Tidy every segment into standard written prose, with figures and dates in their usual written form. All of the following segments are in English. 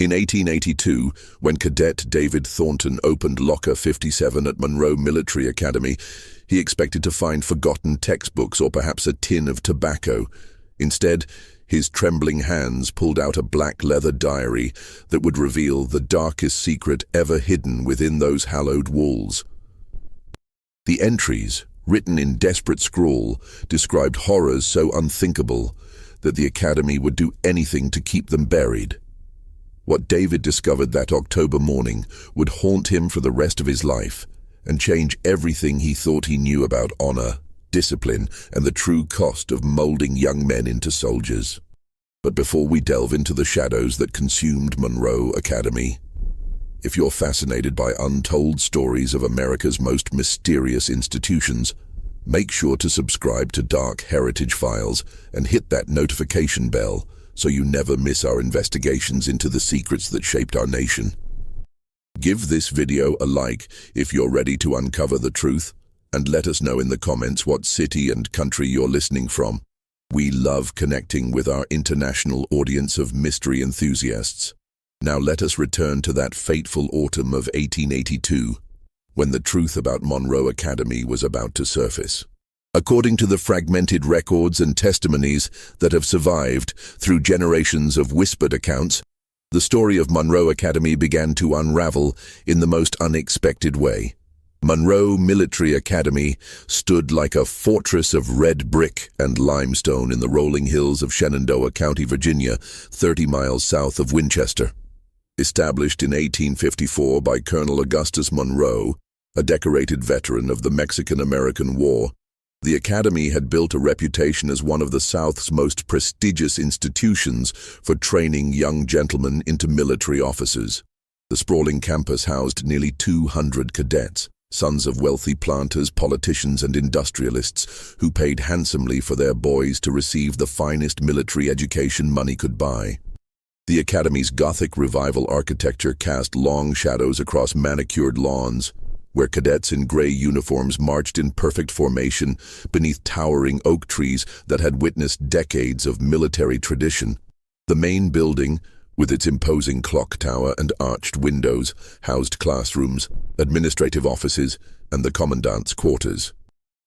In 1882, when Cadet David Thornton opened Locker 57 at Monroe Military Academy, he expected to find forgotten textbooks or perhaps a tin of tobacco. Instead, his trembling hands pulled out a black leather diary that would reveal the darkest secret ever hidden within those hallowed walls. The entries, written in desperate scrawl, described horrors so unthinkable that the Academy would do anything to keep them buried. What David discovered that October morning would haunt him for the rest of his life and change everything he thought he knew about honor, discipline, and the true cost of molding young men into soldiers. But before we delve into the shadows that consumed Monroe Academy, if you're fascinated by untold stories of America's most mysterious institutions, make sure to subscribe to Dark Heritage Files and hit that notification bell so you never miss our investigations into the secrets that shaped our nation. Give this video a like if you're ready to uncover the truth, and let us know in the comments what city and country you're listening from. We love connecting with our international audience of mystery enthusiasts. Now let us return to that fateful autumn of 1882, when the truth about Monroe Academy was about to surface. According to the fragmented records and testimonies that have survived through generations of whispered accounts, the story of Monroe Academy began to unravel in the most unexpected way. Monroe Military Academy stood like a fortress of red brick and limestone in the rolling hills of Shenandoah County, Virginia, 30 miles south of Winchester. Established in 1854 by Colonel Augustus Monroe, a decorated veteran of the Mexican-American War, the Academy had built a reputation as one of the South's most prestigious institutions for training young gentlemen into military officers. The sprawling campus housed nearly 200 cadets, sons of wealthy planters, politicians, and industrialists who paid handsomely for their boys to receive the finest military education money could buy. The Academy's Gothic revival architecture cast long shadows across manicured lawns, where cadets in gray uniforms marched in perfect formation beneath towering oak trees that had witnessed decades of military tradition. The main building, with its imposing clock tower and arched windows, housed classrooms, administrative offices, and the commandant's quarters.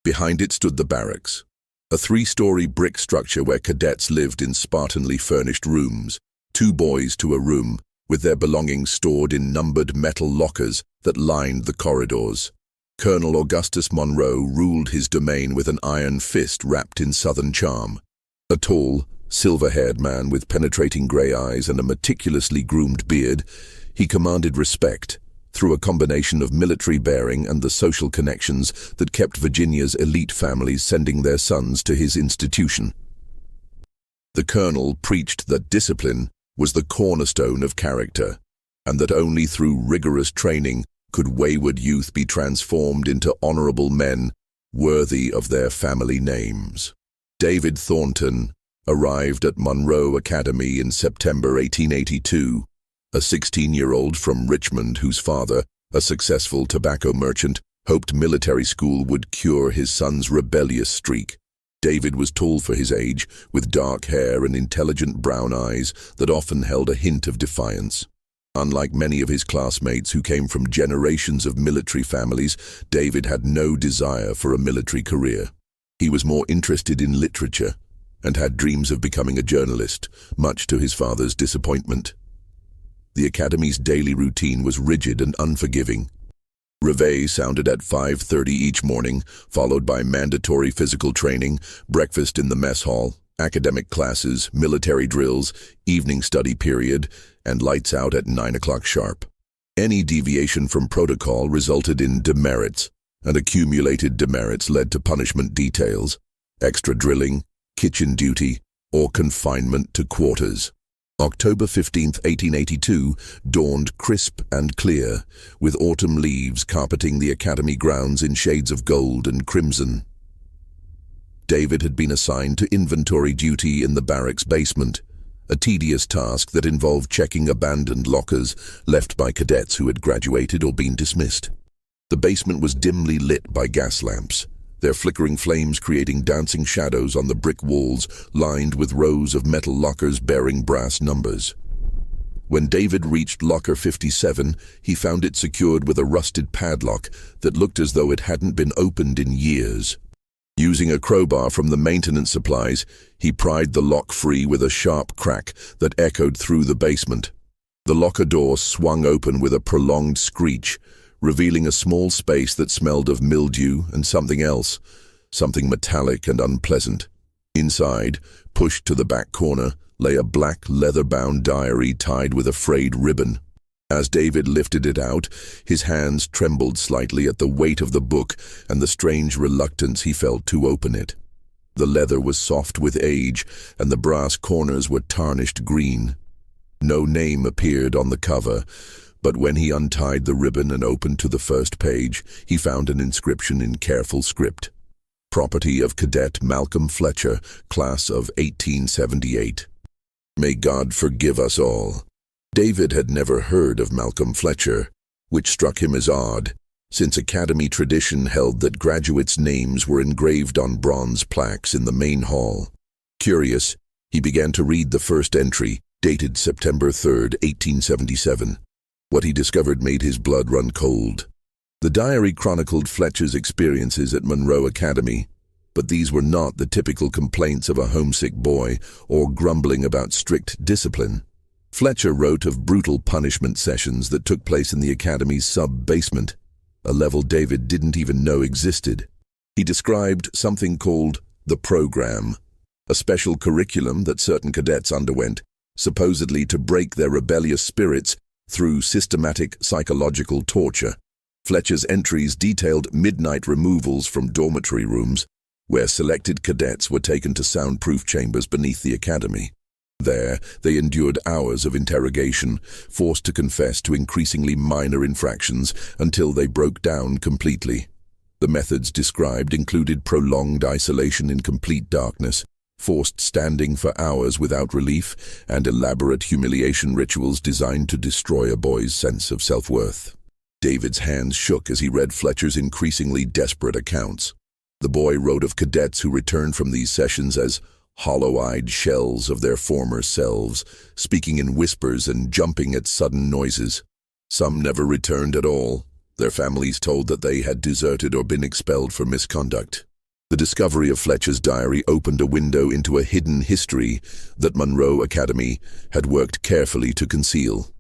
Behind it stood the barracks, a three-story brick structure where cadets lived in spartanly furnished rooms, 2 boys to a room, with their belongings stored in numbered metal lockers that lined the corridors. Colonel Augustus Monroe ruled his domain with an iron fist wrapped in Southern charm. A tall, silver-haired man with penetrating gray eyes and a meticulously groomed beard, he commanded respect through a combination of military bearing and the social connections that kept Virginia's elite families sending their sons to his institution. The colonel preached that discipline was the cornerstone of character, and that only through rigorous training could wayward youth be transformed into honorable men worthy of their family names. David Thornton arrived at Monroe Academy in September 1882, a 16-year-old from Richmond whose father, a successful tobacco merchant, hoped military school would cure his son's rebellious streak. David was tall for his age, with dark hair and intelligent brown eyes that often held a hint of defiance. Unlike many of his classmates who came from generations of military families, David had no desire for a military career. He was more interested in literature and had dreams of becoming a journalist, much to his father's disappointment. The Academy's daily routine was rigid and unforgiving. Reveille sounded at 5:30 each morning, followed by mandatory physical training, breakfast in the mess hall, academic classes, military drills, evening study period, and lights out at 9 o'clock sharp. Any deviation from protocol resulted in demerits, and accumulated demerits led to punishment details, extra drilling, kitchen duty, or confinement to quarters. October 15, 1882, dawned crisp and clear, with autumn leaves carpeting the Academy grounds in shades of gold and crimson. David had been assigned to inventory duty in the barracks basement, a tedious task that involved checking abandoned lockers left by cadets who had graduated or been dismissed. The basement was dimly lit by gas lamps, their flickering flames creating dancing shadows on the brick walls lined with rows of metal lockers bearing brass numbers. When David reached locker 57, he found it secured with a rusted padlock that looked as though it hadn't been opened in years. Using a crowbar from the maintenance supplies, he pried the lock free with a sharp crack that echoed through the basement. The locker door swung open with a prolonged screech, revealing a small space that smelled of mildew and something else, something metallic and unpleasant. Inside, pushed to the back corner, lay a black leather-bound diary tied with a frayed ribbon. As David lifted it out, his hands trembled slightly at the weight of the book and the strange reluctance he felt to open it. The leather was soft with age, and the brass corners were tarnished green. No name appeared on the cover, but when he untied the ribbon and opened to the first page, he found an inscription in careful script. Property of Cadet Malcolm Fletcher, class of 1878. May God forgive us all. David had never heard of Malcolm Fletcher, which struck him as odd, since academy tradition held that graduates' names were engraved on bronze plaques in the main hall. Curious, he began to read the first entry, dated September 3, 1877. What he discovered made his blood run cold. The diary chronicled Fletcher's experiences at Monroe Academy, but these were not the typical complaints of a homesick boy or grumbling about strict discipline. Fletcher wrote of brutal punishment sessions that took place in the academy's sub-basement, a level David didn't even know existed. He described something called the program, a special curriculum that certain cadets underwent, supposedly to break their rebellious spirits through systematic psychological torture. Fletcher's entries detailed midnight removals from dormitory rooms, where selected cadets were taken to soundproof chambers beneath the academy. There, they endured hours of interrogation, forced to confess to increasingly minor infractions until they broke down completely. The methods described included prolonged isolation in complete darkness, forced standing for hours without relief, and elaborate humiliation rituals designed to destroy a boy's sense of self-worth. David's hands shook as he read Fletcher's increasingly desperate accounts. The boy wrote of cadets who returned from these sessions as hollow-eyed shells of their former selves, speaking in whispers and jumping at sudden noises. Some never returned at all, their families told that they had deserted or been expelled for misconduct. The discovery of Fletcher's diary opened a window into a hidden history that Monroe Academy had worked carefully to conceal.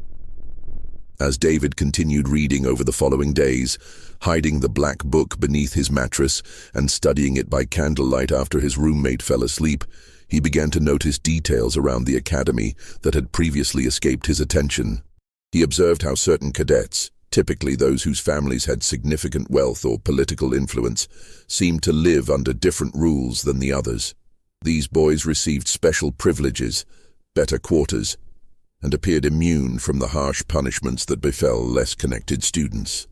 As David continued reading over the following days, hiding the black book beneath his mattress and studying it by candlelight after his roommate fell asleep, he began to notice details around the academy that had previously escaped his attention. He observed how certain cadets, typically those whose families had significant wealth or political influence, seemed to live under different rules than the others. These boys received special privileges, better quarters, and appeared immune from the harsh punishments that befell less connected students.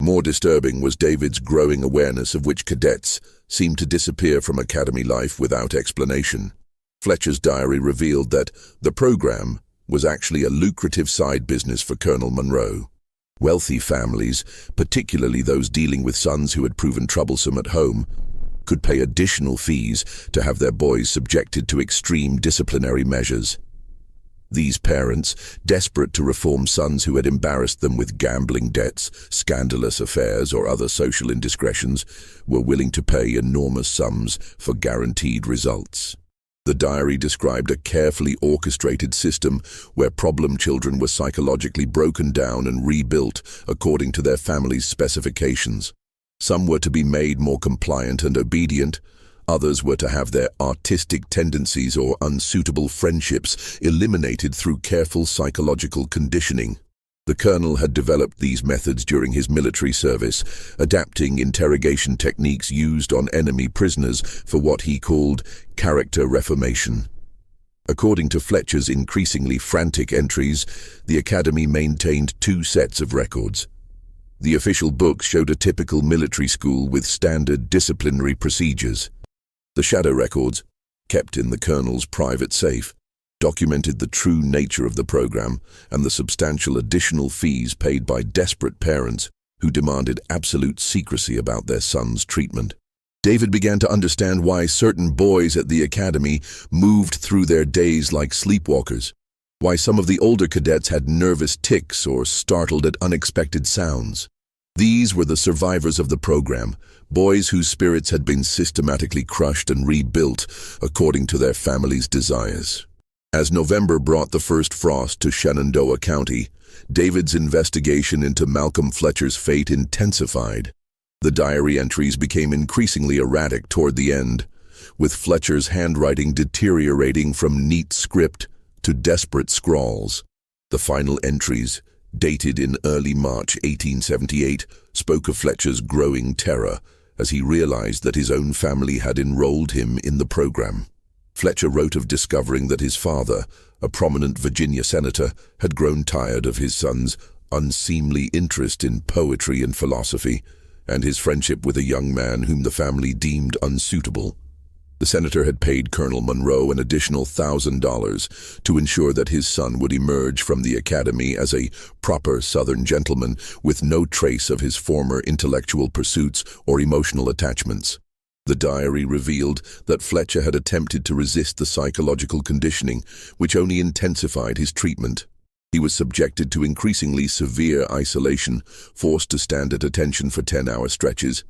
More disturbing was David's growing awareness of which cadets seemed to disappear from academy life without explanation. Fletcher's diary revealed that the program was actually a lucrative side business for Colonel Monroe. Wealthy families, particularly those dealing with sons who had proven troublesome at home, could pay additional fees to have their boys subjected to extreme disciplinary measures. These parents, desperate to reform sons who had embarrassed them with gambling debts, scandalous affairs, or other social indiscretions, were willing to pay enormous sums for guaranteed results. The diary described a carefully orchestrated system where problem children were psychologically broken down and rebuilt according to their family's specifications. Some were to be made more compliant and obedient. Others were to have their artistic tendencies or unsuitable friendships eliminated through careful psychological conditioning. The colonel had developed these methods during his military service, adapting interrogation techniques used on enemy prisoners for what he called character reformation. According to Fletcher's increasingly frantic entries, the academy maintained two sets of records. The official books showed a typical military school with standard disciplinary procedures. The shadow records, kept in the colonel's private safe, documented the true nature of the program and the substantial additional fees paid by desperate parents who demanded absolute secrecy about their son's treatment. David began to understand why certain boys at the academy moved through their days like sleepwalkers. why some of the older cadets had nervous tics or startled at unexpected sounds. These were the survivors of the program, boys whose spirits had been systematically crushed and rebuilt according to their families' desires. As November brought the first frost to Shenandoah County, David's investigation into Malcolm Fletcher's fate intensified. The diary entries became increasingly erratic toward the end, with Fletcher's handwriting deteriorating from neat script to desperate scrawls. The final entries, dated in early March 1878, spoke of Fletcher's growing terror as he realized that his own family had enrolled him in the program. Fletcher wrote of discovering that his father, a prominent Virginia senator, had grown tired of his son's unseemly interest in poetry and philosophy, and his friendship with a young man whom the family deemed unsuitable. The senator had paid Colonel Monroe an additional $1,000 to ensure that his son would emerge from the academy as a proper Southern gentleman with no trace of his former intellectual pursuits or emotional attachments. The diary revealed that Fletcher had attempted to resist the psychological conditioning, which only intensified his treatment. He was subjected to increasingly severe isolation, forced to stand at attention for 10-hour stretches,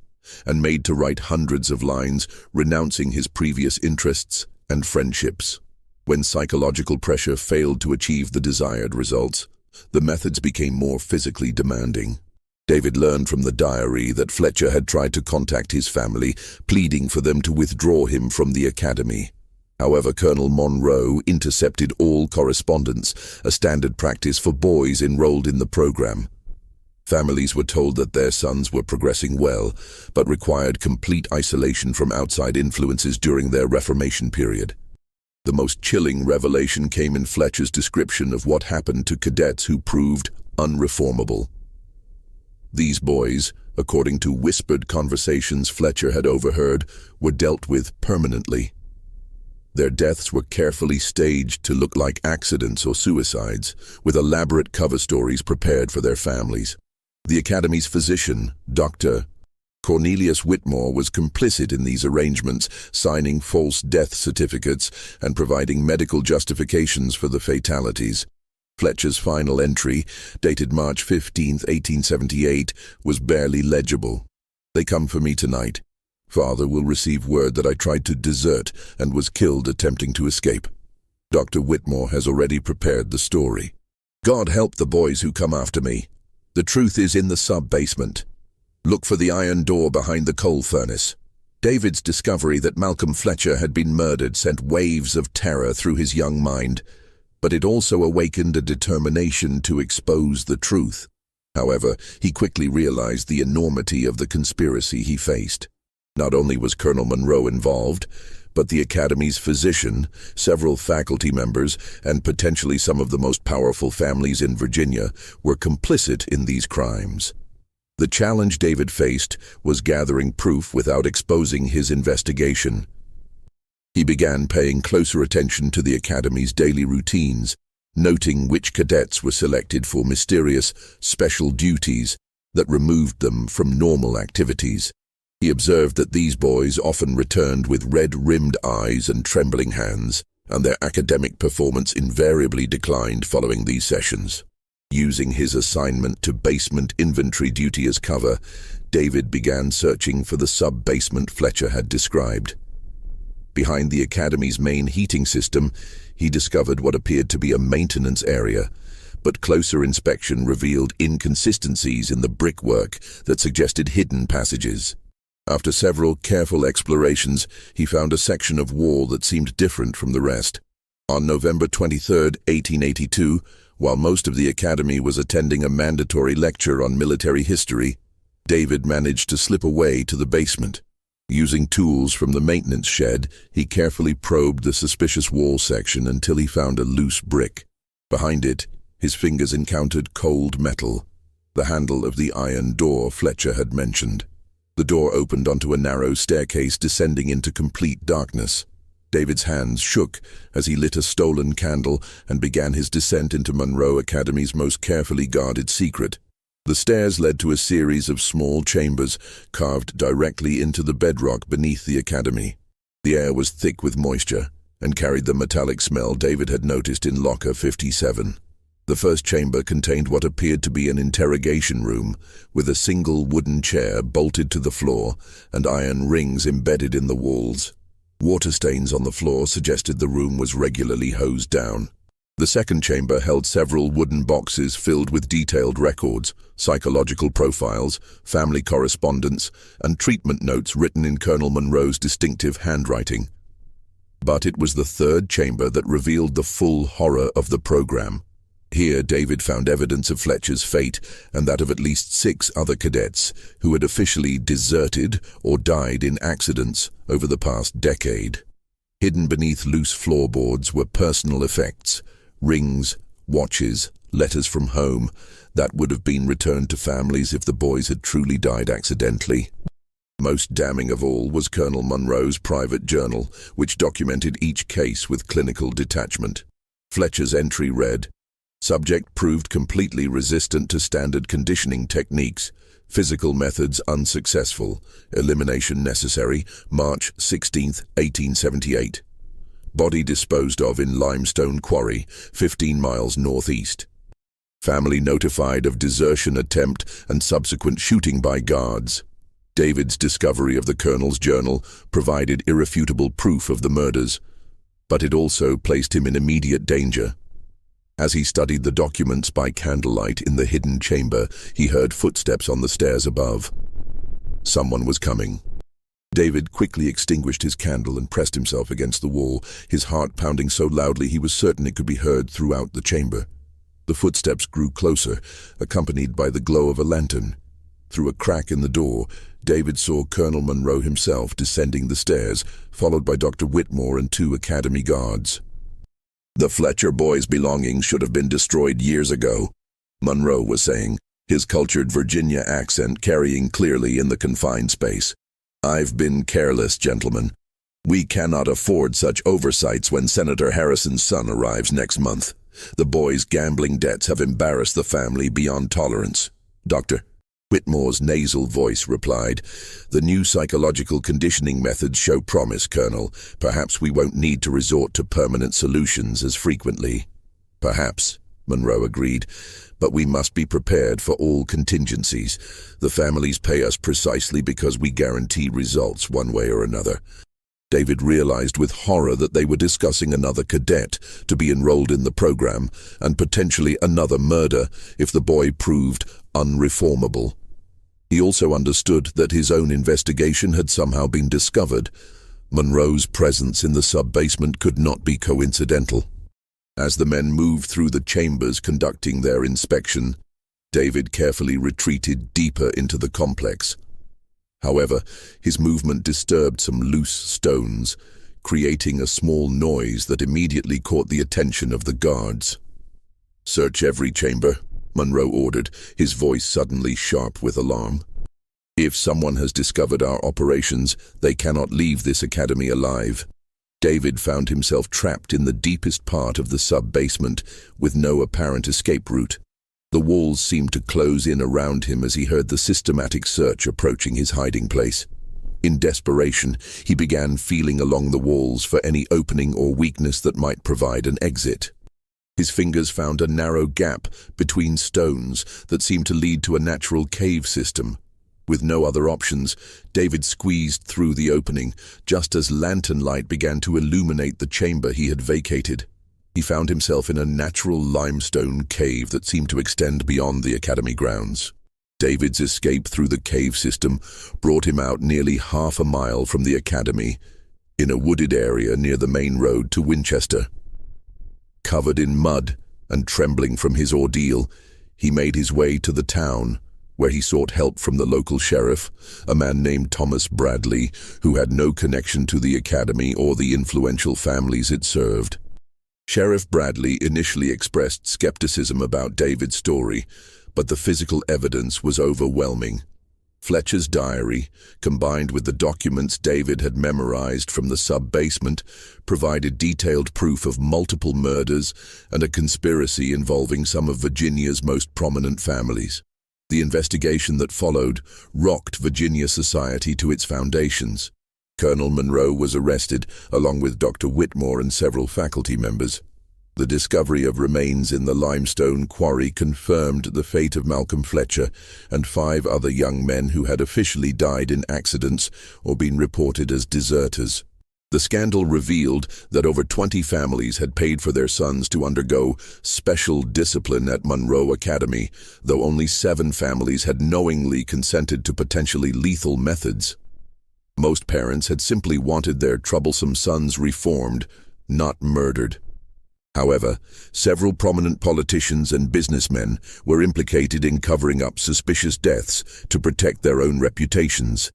and made to write hundreds of lines renouncing his previous interests and friendships. When psychological pressure failed to achieve the desired results, the methods became more physically demanding. David learned from the diary that Fletcher had tried to contact his family, pleading for them to withdraw him from the academy. However, Colonel Monroe intercepted all correspondence, a standard practice for boys enrolled in the program. Families were told that their sons were progressing well, but required complete isolation from outside influences during their reformation period. The most chilling revelation came in Fletcher's description of what happened to cadets who proved unreformable. These boys, according to whispered conversations Fletcher had overheard, were dealt with permanently. Their deaths were carefully staged to look like accidents or suicides, with elaborate cover stories prepared for their families. The Academy's physician, Dr. Cornelius Whitmore, was complicit in these arrangements, signing false death certificates and providing medical justifications for the fatalities. Fletcher's final entry, dated March 15, 1878, was barely legible. "They come for me tonight. Father will receive word that I tried to desert and was killed attempting to escape. Dr. Whitmore has already prepared the story. God help the boys who come after me. The truth is in the sub-basement. Look for the iron door behind the coal furnace." David's discovery that Malcolm Fletcher had been murdered sent waves of terror through his young mind, but it also awakened a determination to expose the truth. However, he quickly realized the enormity of the conspiracy he faced. Not only was Colonel Monroe involved, but the Academy's physician, several faculty members, and potentially some of the most powerful families in Virginia were complicit in these crimes. The challenge David faced was gathering proof without exposing his investigation. He began paying closer attention to the Academy's daily routines, noting which cadets were selected for mysterious, special duties that removed them from normal activities. He observed that these boys often returned with red-rimmed eyes and trembling hands, and their academic performance invariably declined following these sessions. Using his assignment to basement inventory duty as cover, David began searching for the sub-basement Fletcher had described. Behind the Academy's main heating system, he discovered what appeared to be a maintenance area, but closer inspection revealed inconsistencies in the brickwork that suggested hidden passages. After several careful explorations, he found a section of wall that seemed different from the rest. On November 23, 1882, while most of the Academy was attending a mandatory lecture on military history, David managed to slip away to the basement. Using tools from the maintenance shed, he carefully probed the suspicious wall section until he found a loose brick. Behind it, his fingers encountered cold metal, the handle of the iron door Fletcher had mentioned. The door opened onto a narrow staircase descending into complete darkness. David's hands shook as he lit a stolen candle and began his descent into Monroe Academy's most carefully guarded secret. The stairs led to a series of small chambers carved directly into the bedrock beneath the Academy. The air was thick with moisture, and carried the metallic smell David had noticed in locker 57. The first chamber contained what appeared to be an interrogation room, with a single wooden chair bolted to the floor and iron rings embedded in the walls. Water stains on the floor suggested the room was regularly hosed down. The second chamber held several wooden boxes filled with detailed records, psychological profiles, family correspondence, and treatment notes written in Colonel Monroe's distinctive handwriting. But it was the third chamber that revealed the full horror of the program. Here, David found evidence of Fletcher's fate and that of at least 6 other cadets who had officially deserted or died in accidents over the past decade. Hidden beneath loose floorboards were personal effects, rings, watches, letters from home that would have been returned to families if the boys had truly died accidentally. Most damning of all was Colonel Monroe's private journal, which documented each case with clinical detachment. Fletcher's entry read, "Subject proved completely resistant to standard conditioning techniques. Physical methods unsuccessful. Elimination necessary. March 16, 1878. Body disposed of in limestone quarry, 15 miles northeast. Family notified of desertion attempt and subsequent shooting by guards." David's discovery of the colonel's journal provided irrefutable proof of the murders, but it also placed him in immediate danger. As he studied the documents by candlelight in the hidden chamber, he heard footsteps on the stairs above. Someone was coming. David quickly extinguished his candle and pressed himself against the wall, his heart pounding so loudly he was certain it could be heard throughout the chamber. The footsteps grew closer, accompanied by the glow of a lantern. Through a crack in the door, David saw Colonel Monroe himself descending the stairs, followed by Dr. Whitmore and 2 Academy guards. "The Fletcher boy's belongings should have been destroyed years ago," Monroe was saying, his cultured Virginia accent carrying clearly in the confined space. "I've been careless, gentlemen. We cannot afford such oversights when Senator Harrison's son arrives next month. The boy's gambling debts have embarrassed the family beyond tolerance." Dr. Whitmore's nasal voice replied, "The new psychological conditioning methods show promise, Colonel. Perhaps we won't need to resort to permanent solutions as frequently." "Perhaps," Monroe agreed, "but we must be prepared for all contingencies. The families pay us precisely because we guarantee results one way or another." David realized with horror that they were discussing another cadet to be enrolled in the program, and potentially another murder if the boy proved unreformable. He also understood that his own investigation had somehow been discovered. Monroe's presence in the sub-basement could not be coincidental. As the men moved through the chambers conducting their inspection, David carefully retreated deeper into the complex. However, his movement disturbed some loose stones, creating a small noise that immediately caught the attention of the guards. "Search every chamber," Monroe ordered, his voice suddenly sharp with alarm. "If someone has discovered our operations, they cannot leave this academy alive." David found himself trapped in the deepest part of the sub-basement, with no apparent escape route. The walls seemed to close in around him as he heard the systematic search approaching his hiding place. In desperation, he began feeling along the walls for any opening or weakness that might provide an exit. His fingers found a narrow gap between stones that seemed to lead to a natural cave system. With no other options, David squeezed through the opening, just as lantern light began to illuminate the chamber he had vacated. He found himself in a natural limestone cave that seemed to extend beyond the academy grounds. David's escape through the cave system brought him out nearly half a mile from the academy, in a wooded area near the main road to Winchester. Covered in mud and trembling from his ordeal, he made his way to the town, where he sought help from the local sheriff, a man named Thomas Bradley, who had no connection to the academy or the influential families it served. Sheriff Bradley initially expressed skepticism about David's story, but the physical evidence was overwhelming. Fletcher's diary, combined with the documents David had memorized from the sub-basement, provided detailed proof of multiple murders and a conspiracy involving some of Virginia's most prominent families. The investigation that followed rocked Virginia society to its foundations. Colonel Monroe was arrested, along with Dr. Whitmore and several faculty members. The discovery of remains in the limestone quarry confirmed the fate of Malcolm Fletcher and 5 other young men who had officially died in accidents or been reported as deserters. The scandal revealed that over 20 families had paid for their sons to undergo special discipline at Monroe Academy, though only 7 families had knowingly consented to potentially lethal methods. Most parents had simply wanted their troublesome sons reformed, not murdered. However, several prominent politicians and businessmen were implicated in covering up suspicious deaths to protect their own reputations.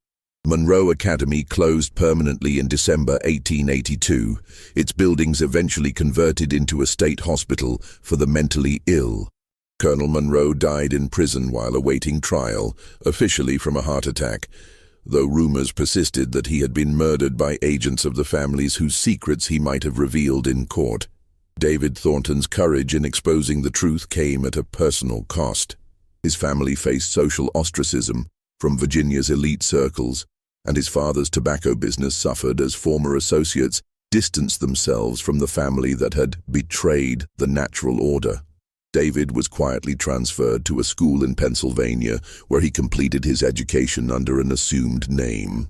Monroe Academy closed permanently in December 1882, its buildings eventually converted into a state hospital for the mentally ill. Colonel Monroe died in prison while awaiting trial, officially from a heart attack, though rumors persisted that he had been murdered by agents of the families whose secrets he might have revealed in court. David Thornton's courage in exposing the truth came at a personal cost. His family faced social ostracism from Virginia's elite circles, and his father's tobacco business suffered as former associates distanced themselves from the family that had betrayed the natural order. David was quietly transferred to a school in Pennsylvania, where he completed his education under an assumed name.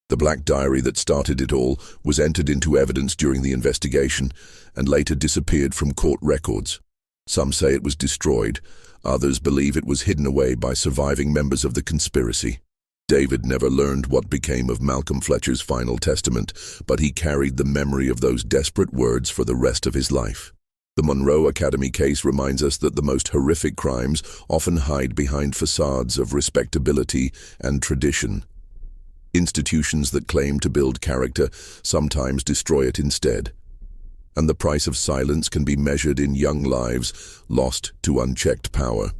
The black diary that started it all was entered into evidence during the investigation and later disappeared from court records. Some say it was destroyed, others believe it was hidden away by surviving members of the conspiracy. David never learned what became of Malcolm Fletcher's final testament, but he carried the memory of those desperate words for the rest of his life. The Monroe Academy case reminds us that the most horrific crimes often hide behind facades of respectability and tradition. Institutions that claim to build character sometimes destroy it instead. And the price of silence can be measured in young lives lost to unchecked power.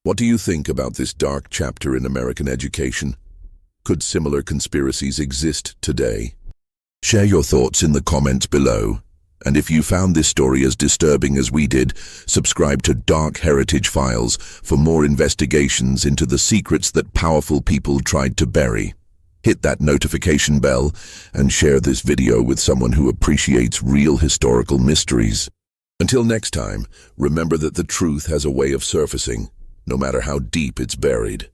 What do you think about this dark chapter in American education? Could similar conspiracies exist today? Share your thoughts in the comments below. And if you found this story as disturbing as we did, subscribe to Dark Heritage Files for more investigations into the secrets that powerful people tried to bury. Hit that notification bell and share this video with someone who appreciates real historical mysteries. Until next time, remember that the truth has a way of surfacing, no matter how deep it's buried.